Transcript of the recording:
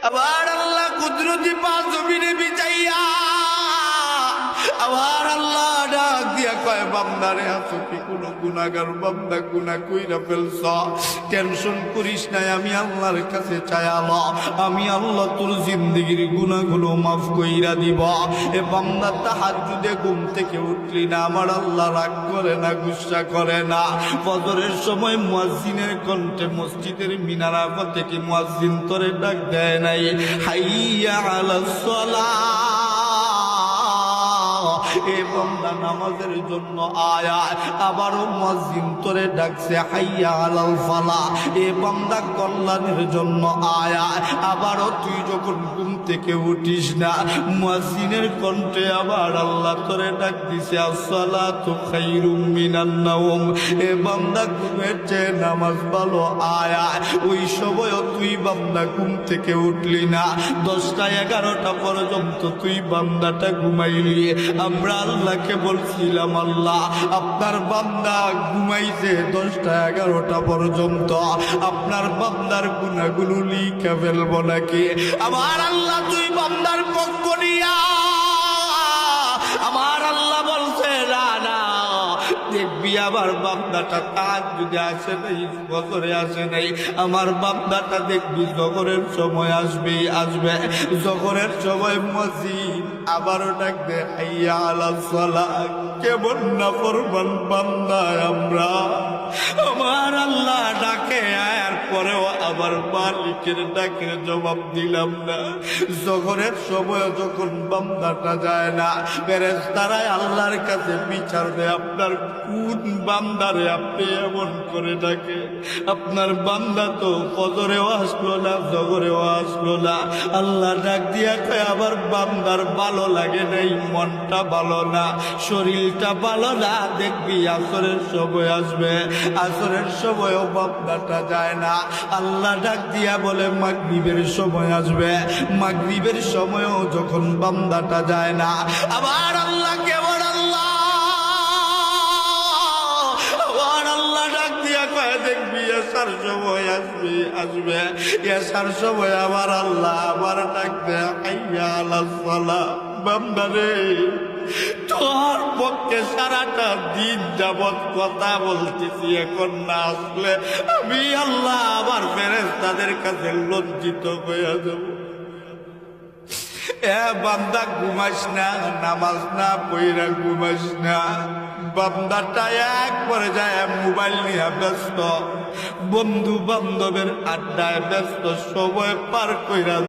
আবার আল্লাহ কুদরতি পাঁচ জমিনে বিছাইয়া আবার আল্লাহ ডাক দিয়া কয় বান্দারে আছো কি কোনো গুনাহগার বান্দা গুনাহ কইরা ফেলছ টেনশন করিস না আমি আল্লাহর কাছে চাইলা আমি আল্লাহ তোর জিন্দেগীর গুনাহগুলো মাফ কইরা দিব এ বান্দা তাহাজ্জুদে ঘুম থেকে উঠলি না আমার আল্লাহ রাগ করে না গুসা করে না ফজরের সময় মুয়াজ্জিনের কণ্ঠে মসজিদের মিনারা থেকে মুয়াজ্জিন তোরে ডাক দেয় নাই হাইয়া আলাস সালাহ এ বান্দা নামাজের জন্য আয়া আবারও মুয়াজ্জিন তোরে ডাকছে হাইয়া আলাল ফালাহ এ বান্দা কল্যাণের জন্য আয়া আবারও তুই যখন ঘুম থেকে উঠিস না মুয়াজ্জিনের কণ্ঠে আবার আল্লাহ তোরে ডাক দিছে আসসালাতু খায়রুম মিনান নাওম এ বান্দা ঘুমের চেয়ে নামাজ ভালো আয়া ওই সময় তুই বান্দা ঘুম থেকে উঠলি না 10টা 11টা পর্যন্ত তুই বান্দাটা ঘুমাইলি আমরা আল্লাহকে বলছিলাম আল্লাহ আপনার বান্দা ঘুমাইছে 10টা 11টা পর্যন্ত আপনার বান্দার গুনাহগুলো লিখে ফেলবো নাকি আমার আল্লাহ তুই বান্দার পক্ষ নিয়া আমার আল্লাহ বলছে না না দেখবি আমার বান্দাটা তাহাজ্জুদে আসে নাই ফজরে আসে নাই আমার বান্দাটা দেখবি জোহরের সময় আসবে জোহরের সময় মুয়াজ্জিন আবারও ডাকবে হাইয়া আলাস সালাহ কেমন নাফরমান বান্দা আমরা আমার আল্লাহ ডাকে আয়ার পরেও আবার মালিকের ডাকে জবাব দিলাম না জোহরের সময় যখন বান্দাটা যায় না ফেরেশতারাই আল্লাহর কাছে বিচার দেয় আপনার কোন বান্দারে আপনি এমন করে ডাকে আপনার বান্দা তো ফজরেও আসলো না জোহরেও আসলো না আল্লাহ ডাক দিয়া কয় আবার বান্দার ভালো লাগে নাই মনটা ভালো না শরীরটা ভালো না দেখবি আসরের সময় আসবে আসরের সময়ও বান্দাটা যায় না আল্লাহ ডাক দিয়া বলে মাগরিবের সময় আসবে মাগরিবের সময়ও যখন বান্দাটা যায় না আবার আল্লাহ কেবল আল্লাহ আবার আল্লাহ ডাক দিয়া কয় দেখবি এসার সময় আসবে এসার সময় আবার আল্লাহ আবার ডাক দেয় হাইয়া আলাস সালাহ বান্দারে তোর পক্ষে সারাটা দিন যাবৎ কথা বলতেছি এখন না আসলে আমি আল্লাহ আবার ফেরেশতাদের কাছে লজ্জিত হয়ে যাব এ বান্দা ঘুমাস না নামাজ না পইরা ঘুমাস না বান্দাটা একবারে যায় মোবাইল নিয়ে ব্যস্ত বন্ধু বান্ধবের আড্ডায় ব্যস্ত সময় পার কইরা